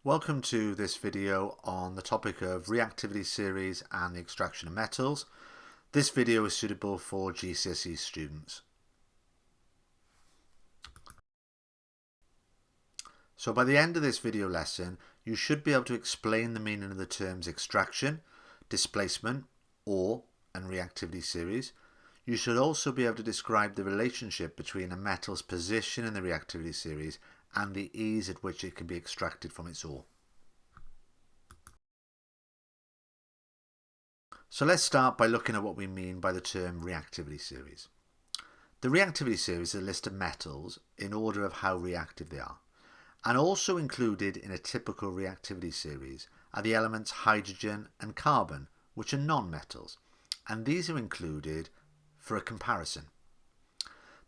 Welcome to this video on the topic of reactivity series and the extraction of metals. This video is suitable for GCSE students. So by the end of this video lesson, you should be able to explain the meaning of the terms extraction, displacement, ore, and reactivity series. You should also be able to describe the relationship between a metal's position in the reactivity series and the ease at which it can be extracted from its ore. So let's start by looking at what we mean by the term reactivity series. The reactivity series is a list of metals in order of how reactive they are. And also included in a typical reactivity series are the elements hydrogen and carbon, which are non-metals, and these are included for a comparison.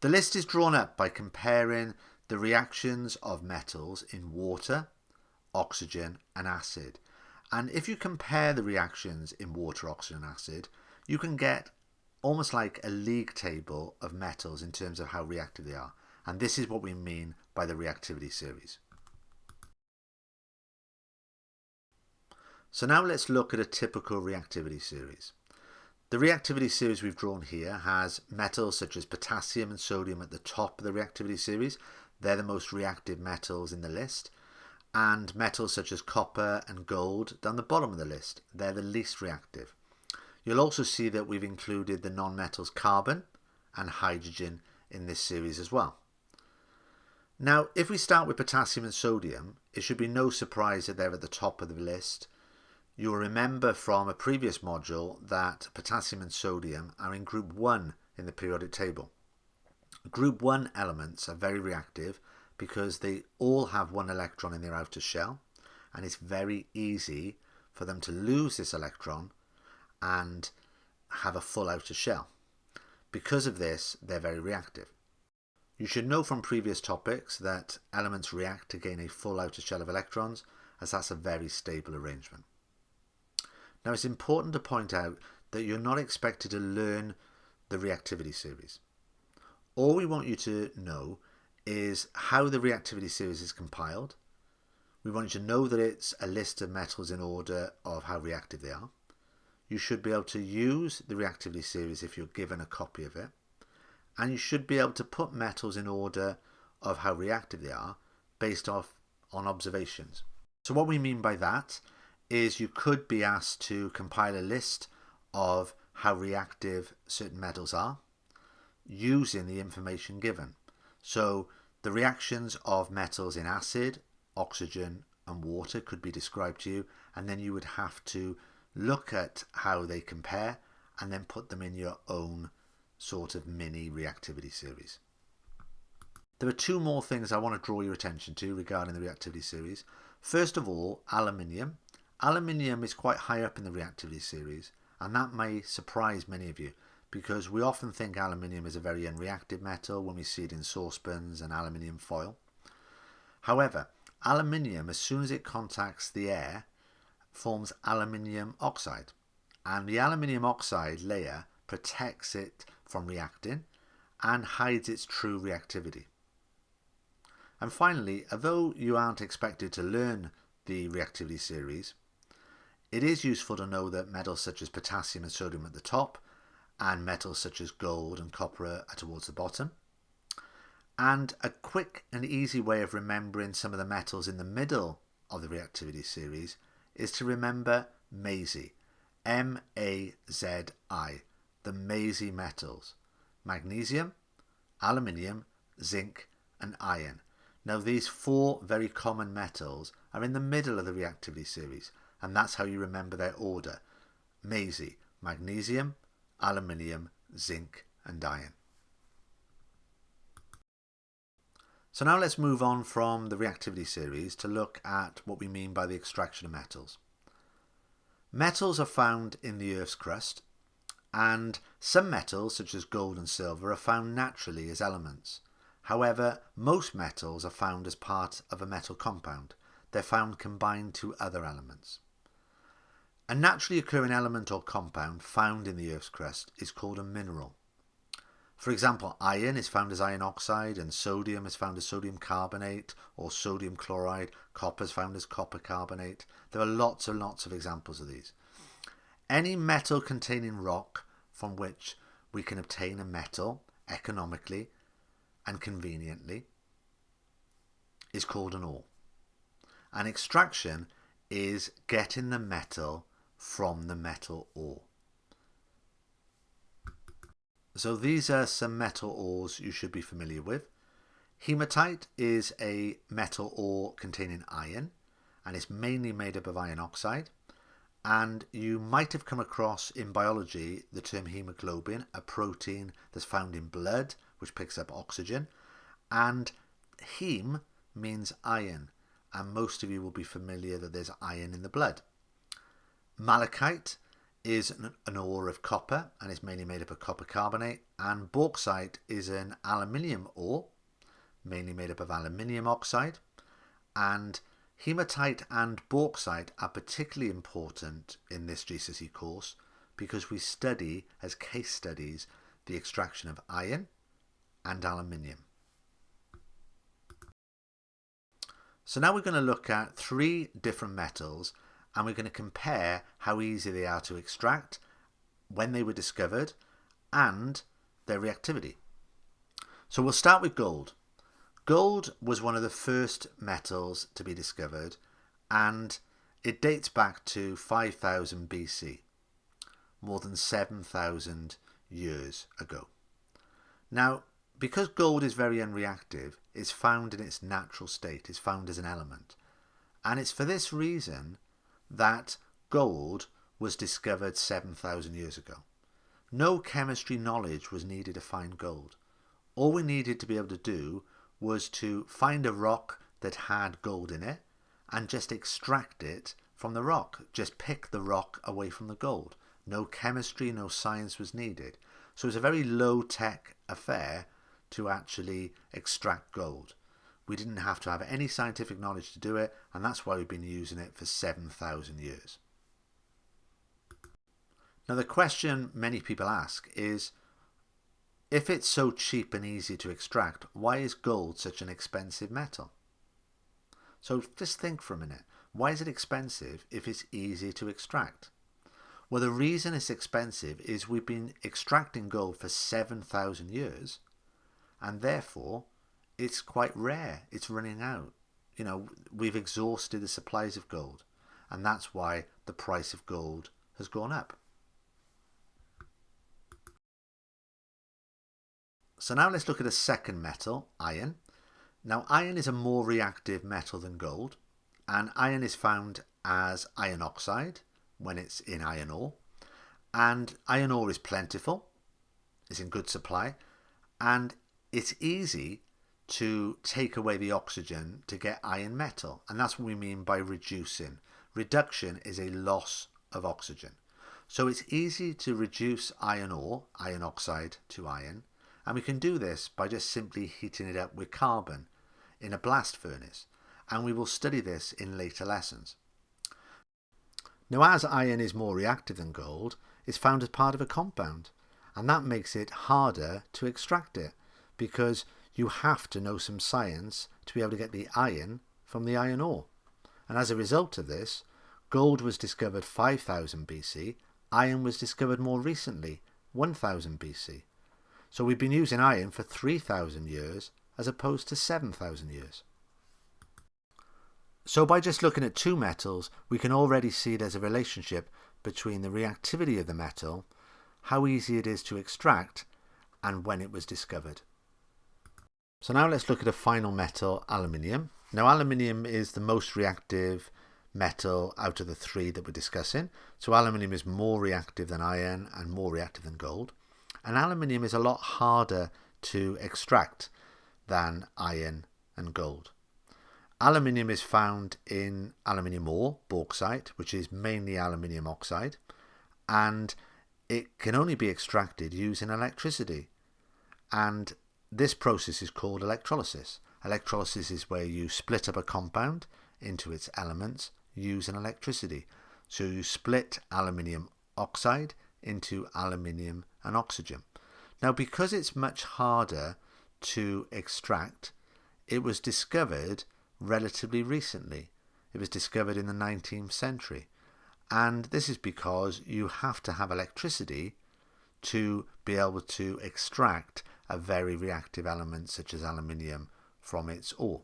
The list is drawn up by comparing the reactions of metals in water, oxygen and acid. And if you compare the reactions in water, oxygen and acid, you can get almost like a league table of metals in terms of how reactive they are. And this is what we mean by the reactivity series. So now let's look at a typical reactivity series. The reactivity series we've drawn here has metals such as potassium and sodium at the top of the reactivity series. They're the most reactive metals in the list. And metals such as copper and gold down the bottom of the list. They're the least reactive. You'll also see that we've included the non-metals carbon and hydrogen in this series as well. Now, if we start with potassium and sodium, it should be no surprise that they're at the top of the list. You'll remember from a previous module that potassium and sodium are in group 1 in the periodic table. Group 1 elements are very reactive because they all have one electron in their outer shell, and it's very easy for them to lose this electron and have a full outer shell. Because of this, they're very reactive. You should know from previous topics that elements react to gain a full outer shell of electrons, as that's a very stable arrangement. Now, it's important to point out that you're not expected to learn the reactivity series. All we want you to know is how the reactivity series is compiled. We want you to know that it's a list of metals in order of how reactive they are. You should be able to use the reactivity series if you're given a copy of it. And you should be able to put metals in order of how reactive they are based on observations. So what we mean by that is you could be asked to compile a list of how reactive certain metals are using the information given. So the reactions of metals in acid, oxygen and water could be described to you, and then you would have to look at how they compare and then put them in your own sort of mini reactivity series. There are two more things I want to draw your attention to regarding the reactivity series. First of all, aluminium. Aluminium is quite high up in the reactivity series, and that may surprise many of you because we often think aluminium is a very unreactive metal when we see it in saucepans and aluminium foil. However, aluminium, as soon as it contacts the air, forms aluminium oxide, and the aluminium oxide layer protects it from reacting and hides its true reactivity. And finally, although you aren't expected to learn the reactivity series, it is useful to know that metals such as potassium and sodium are at the top, and metals such as gold and copper are towards the bottom. And a quick and easy way of remembering some of the metals in the middle of the reactivity series is to remember MAZI, M-A-Z-I, the MAZI metals: magnesium, aluminium, zinc and iron. Now these four very common metals are in the middle of the reactivity series, and that's how you remember their order: MAZI, magnesium, aluminium, zinc and iron. So now let's move on from the reactivity series to look at what we mean by the extraction of metals. Metals are found in the Earth's crust, and some metals such as gold and silver are found naturally as elements. However, most metals are found as part of a metal compound. They're found combined to other elements. A naturally occurring element or compound found in the Earth's crust is called a mineral. For example, iron is found as iron oxide, and sodium is found as sodium carbonate or sodium chloride. Copper is found as copper carbonate. There are lots and lots of examples of these. Any metal containing rock from which we can obtain a metal economically and conveniently is called an ore. And extraction is getting the metal from the metal ore. So these are some metal ores you should be familiar with. Hematite is a metal ore containing iron, and it's mainly made up of iron oxide. And you might have come across in biology the term hemoglobin, a protein that's found in blood which picks up oxygen. And heme means iron, and most of you will be familiar that there's iron in the blood. Malachite is an ore of copper, and it's mainly made up of copper carbonate. And bauxite is an aluminium ore, mainly made up of aluminium oxide. And hematite and bauxite are particularly important in this GCSE course because we study as case studies the extraction of iron and aluminium. So now we're going to look at 3 different metals, and we're going to compare how easy they are to extract, when they were discovered, and their reactivity. So we'll start with gold. Gold was one of the first metals to be discovered, and it dates back to 5000 BC, more than 7,000 years ago. Now, because gold is very unreactive, it's found in its natural state, it's found as an element. And it's for this reason that gold was discovered 7,000 years ago. No chemistry knowledge was needed to find gold. All we needed to be able to do was to find a rock that had gold in it and just extract it from the rock. Just pick the rock away from the gold. No chemistry, no science was needed. So it's a very low-tech affair to actually extract gold. We didn't have to have any scientific knowledge to do it, and that's why we've been using it for 7,000 years. Now the question many people ask is, if it's so cheap and easy to extract, why is gold such an expensive metal? So just think for a minute. Why is it expensive if it's easy to extract? Well, the reason it's expensive is we've been extracting gold for 7,000 years, and therefore it's quite rare. It's running out. You know, we've exhausted the supplies of gold, and that's why the price of gold has gone up. So now let's look at a second metal, iron. Now iron is a more reactive metal than gold, and iron is found as iron oxide when it's in iron ore. And iron ore is plentiful, it's in good supply, and it's easy to take away the oxygen to get iron metal. And that's what we mean by reducing. Reduction is a loss of oxygen. So it's easy to reduce iron ore, iron oxide, to iron. And we can do this by just simply heating it up with carbon in a blast furnace. And we will study this in later lessons. Now, as iron is more reactive than gold, it's found as part of a compound. And that makes it harder to extract it, because you have to know some science to be able to get the iron from the iron ore. And as a result of this, gold was discovered 5000 BC, iron was discovered more recently, 1000 BC. So we've been using iron for 3,000 years as opposed to 7,000 years. So by just looking at 2 metals, we can already see there's a relationship between the reactivity of the metal, how easy it is to extract, and when it was discovered. So now let's look at a final metal, aluminium. Now aluminium is the most reactive metal out of the 3 that we're discussing. So aluminium is more reactive than iron and more reactive than gold. And aluminium is a lot harder to extract than iron and gold. Aluminium is found in aluminium ore, bauxite, which is mainly aluminium oxide, and it can only be extracted using electricity. And this process is called electrolysis. Electrolysis is where you split up a compound into its elements using electricity. So you split aluminium oxide into aluminium and oxygen. Now, because it's much harder to extract, it was discovered relatively recently. It was discovered in the 19th century. And this is because you have to have electricity to be able to extract a very reactive element such as aluminium from its ore.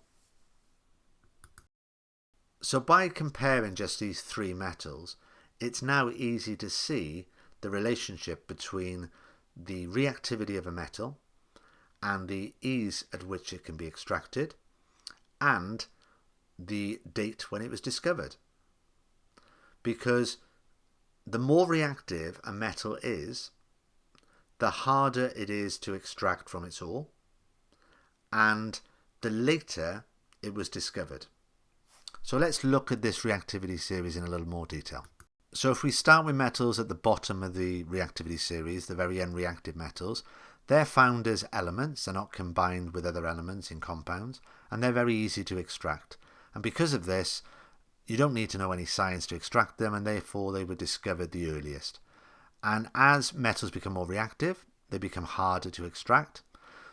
So by comparing just these three metals, it's now easy to see the relationship between the reactivity of a metal and the ease at which it can be extracted and the date when it was discovered. Because the more reactive a metal is, the harder it is to extract from its ore, and the later it was discovered. So let's look at this reactivity series in a little more detail. So if we start with metals at the bottom of the reactivity series, the very unreactive metals, they're found as elements, they're not combined with other elements in compounds, and they're very easy to extract. And because of this, you don't need to know any science to extract them, and therefore they were discovered the earliest. And as metals become more reactive, they become harder to extract.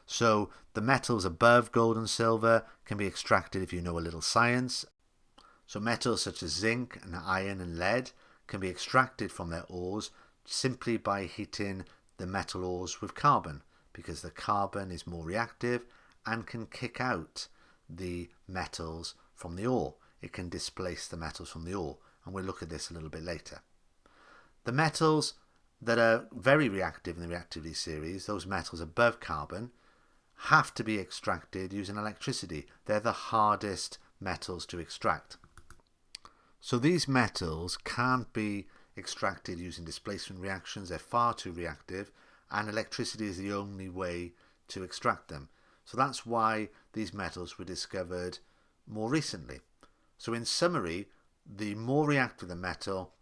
So the metals above gold and silver can be extracted if you know a little science. So metals such as zinc and iron and lead can be extracted from their ores simply by heating the metal ores with carbon, because the carbon is more reactive and can kick out the metals from the ore. It can displace the metals from the ore, and we'll look at this a little bit later. The metals that are very reactive in the reactivity series, those metals above carbon, have to be extracted using electricity. They're the hardest metals to extract. So these metals can't be extracted using displacement reactions. They're far too reactive, and electricity is the only way to extract them. So that's why these metals were discovered more recently. So in summary, the more reactive the metal,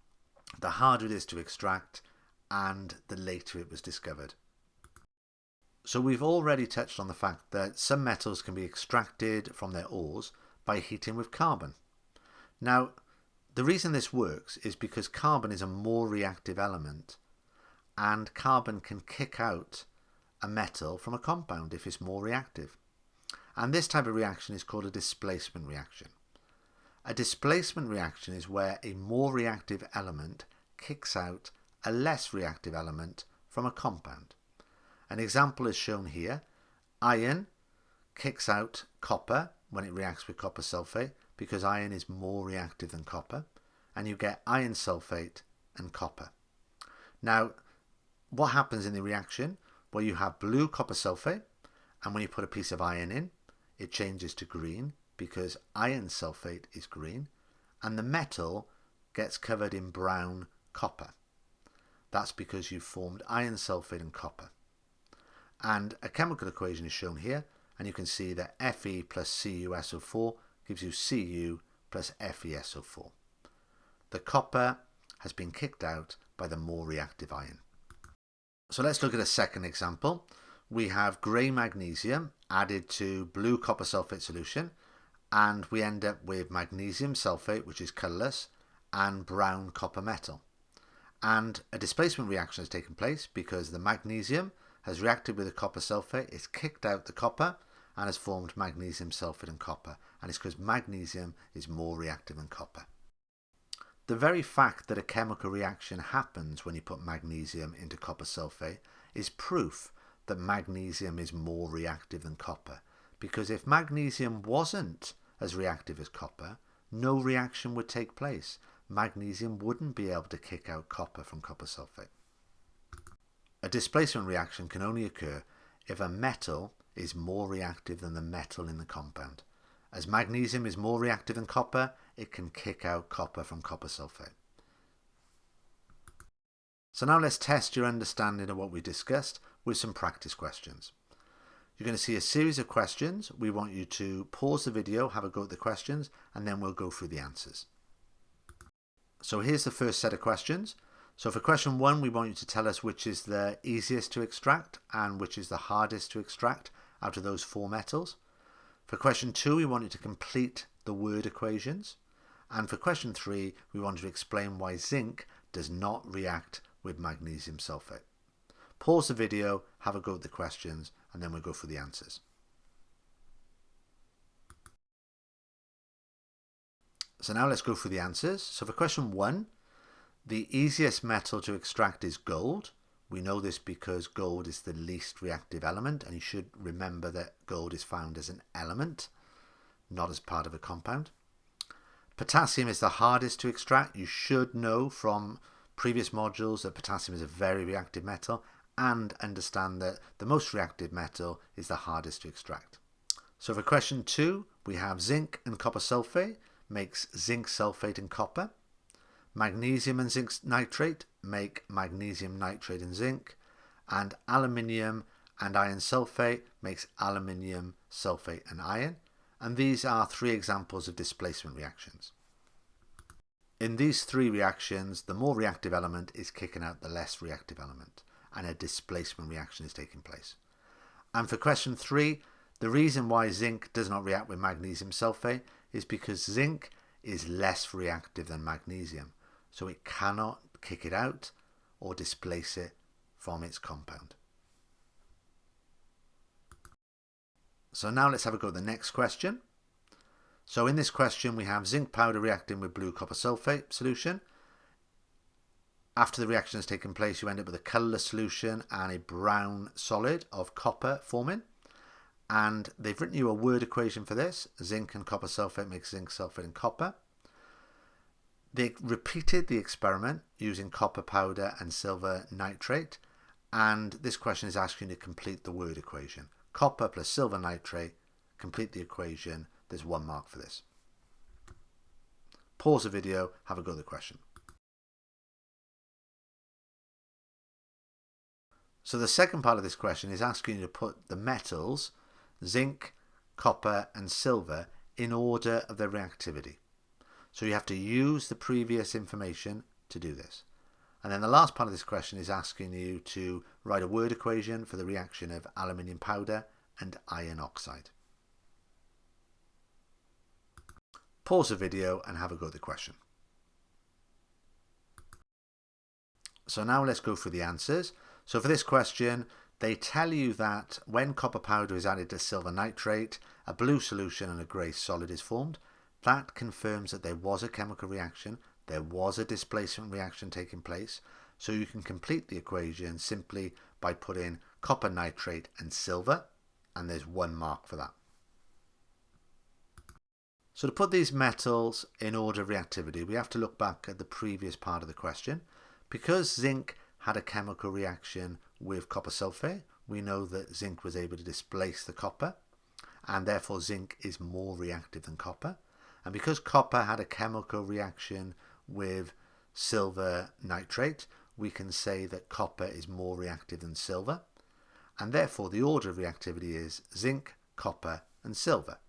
the harder it is to extract, and the later it was discovered. So we've already touched on the fact that some metals can be extracted from their ores by heating with carbon. Now, the reason this works is because carbon is a more reactive element, and carbon can kick out a metal from a compound if it's more reactive. And this type of reaction is called a displacement reaction. A displacement reaction is where a more reactive element kicks out a less reactive element from a compound. An example is shown here. Iron kicks out copper when it reacts with copper sulfate because iron is more reactive than copper, and you get iron sulfate and copper. Now, what happens in the reaction? Well, you have blue copper sulfate, and when you put a piece of iron in, it changes to green because iron sulfate is green, and the metal gets covered in brown copper. That's because you've formed iron sulfate and copper. And a chemical equation is shown here, and you can see that Fe plus CuSO4 gives you Cu plus FeSO4. The copper has been kicked out by the more reactive iron. So let's look at a second example. We have grey magnesium added to blue copper sulfate solution, and we end up with magnesium sulfate, which is colourless, and brown copper metal. And a displacement reaction has taken place because the magnesium has reacted with the copper sulfate, it's kicked out the copper, and has formed magnesium sulfate and copper. And it's because magnesium is more reactive than copper. The very fact that a chemical reaction happens when you put magnesium into copper sulfate is proof that magnesium is more reactive than copper. Because if magnesium wasn't as reactive as copper, no reaction would take place. Magnesium wouldn't be able to kick out copper from copper sulfate. A displacement reaction can only occur if a metal is more reactive than the metal in the compound. As magnesium is more reactive than copper, it can kick out copper from copper sulfate. So now let's test your understanding of what we discussed with some practice questions. You're going to see a series of questions. We want you to pause the video, have a go at the questions, and then we'll go through the answers. So here's the first set of questions. So for question 1, we want you to tell us which is the easiest to extract and which is the hardest to extract out of those 4 metals. For question 2, we want you to complete the word equations. And for question 3, we want you to explain why zinc does not react with magnesium sulfate. Pause the video, have a go at the questions, and then we'll go through the answers. So now let's go through the answers. So for question 1, the easiest metal to extract is gold. We know this because gold is the least reactive element, and you should remember that gold is found as an element, not as part of a compound. Potassium is the hardest to extract. You should know from previous modules that potassium is a very reactive metal, and understand that the most reactive metal is the hardest to extract. So for question 2, we have zinc and copper sulfate makes zinc sulfate and copper. Magnesium and zinc nitrate make magnesium nitrate and zinc. And aluminium and iron sulfate makes aluminium sulfate and iron. And these are 3 examples of displacement reactions. In these 3 reactions, the more reactive element is kicking out the less reactive element, and a displacement reaction is taking place. And for question 3, the reason why zinc does not react with magnesium sulfate is because zinc is less reactive than magnesium, so it cannot kick it out or displace it from its compound. So now let's have a go at the next question. So in this question we have zinc powder reacting with blue copper sulfate solution. After the reaction has taken place, you end up with a colourless solution and a brown solid of copper forming. And they've written you a word equation for this. Zinc and copper sulfate makes zinc sulfate and copper. They repeated the experiment using copper powder and silver nitrate. And this question is asking you to complete the word equation. Copper plus silver nitrate, complete the equation. There's 1 mark for this. Pause the video, have a go at the question. So the second part of this question is asking you to put the metals, zinc, copper and silver, in order of their reactivity. So you have to use the previous information to do this. And then the last part of this question is asking you to write a word equation for the reaction of aluminium powder and iron oxide. Pause the video and have a go at the question. So now let's go through the answers. So for this question, they tell you that when copper powder is added to silver nitrate, a blue solution and a grey solid is formed. That confirms that there was a chemical reaction, there was a displacement reaction taking place. So you can complete the equation simply by putting copper nitrate and silver, and there's 1 mark for that. So to put these metals in order of reactivity, we have to look back at the previous part of the question. Because zinc had a chemical reaction with copper sulfate, we know that zinc was able to displace the copper, and therefore zinc is more reactive than copper. And because copper had a chemical reaction with silver nitrate, we can say that copper is more reactive than silver, and therefore the order of reactivity is zinc, copper and silver.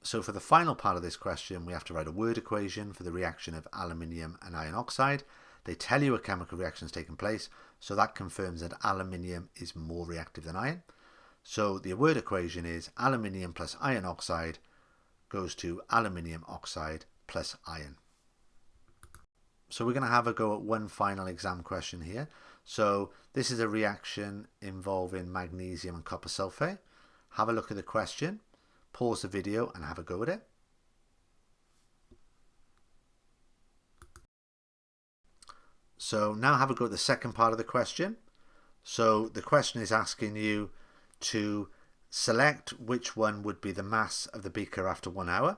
So for the final part of this question, we have to write a word equation for the reaction of aluminium and iron oxide. They tell you a chemical reaction has taken place, so that confirms that aluminium is more reactive than iron. So the word equation is aluminium plus iron oxide goes to aluminium oxide plus iron. So we're going to have a go at one final exam question here. So this is a reaction involving magnesium and copper sulfate. Have a look at the question, pause the video and have a go at it. So now have a go at the second part of the question. So the question is asking you to select which one would be the mass of the beaker after 1 hour.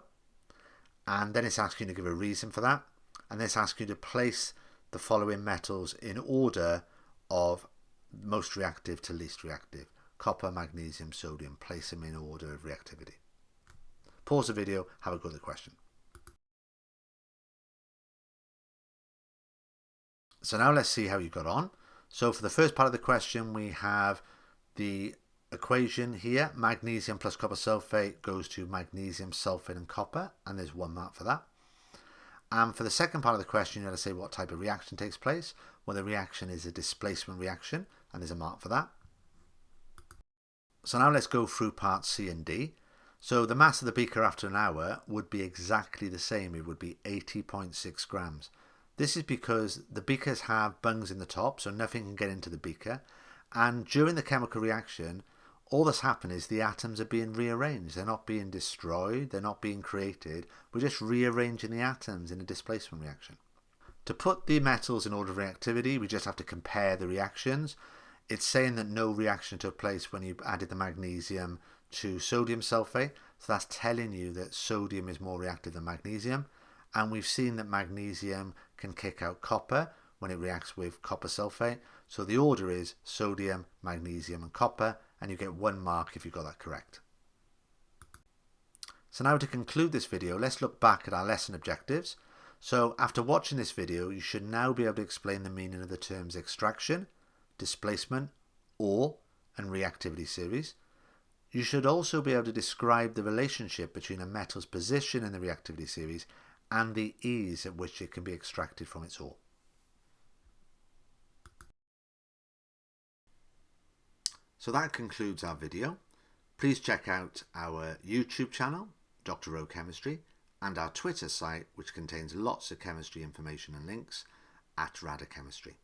And then it's asking you to give a reason for that. And then it's asking you to place the following metals in order of most reactive to least reactive. Copper, magnesium, sodium. Place them in order of reactivity. Pause the video, have a go at the question. So now let's see how you got on. So for the first part of the question, we have the equation here. Magnesium plus copper sulfate goes to magnesium sulfate and copper, and there's 1 mark for that. And for the second part of the question, you have to say what type of reaction takes place. Well, the reaction is a displacement reaction, and there's a mark for that. So now let's go through parts C and D. So the mass of the beaker after an hour would be exactly the same. It would be 80.6 grams. This is because the beakers have bungs in the top, so nothing can get into the beaker, And during the chemical reaction, all that's happened is the atoms are being rearranged. They're not being destroyed, they're not being created. We're just rearranging the atoms in a displacement reaction. To put the metals in order of reactivity, we just have to compare the reactions. It's saying that no reaction took place when you added the magnesium to sodium sulfate. So that's telling you that sodium is more reactive than magnesium. And we've seen that magnesium can kick out copper when it reacts with copper sulfate. So the order is sodium, magnesium and copper, and you get 1 mark if you got that correct. So now to conclude this video, let's look back at our lesson objectives. So after watching this video, you should now be able to explain the meaning of the terms extraction, displacement, ore and reactivity series. You should also be able to describe the relationship between a metal's position in the reactivity series and the ease at which it can be extracted from its ore. So that concludes our video. Please check out our YouTube channel, Dr. O Chemistry, and our Twitter site, which contains lots of chemistry information and links, @RadaChemistry.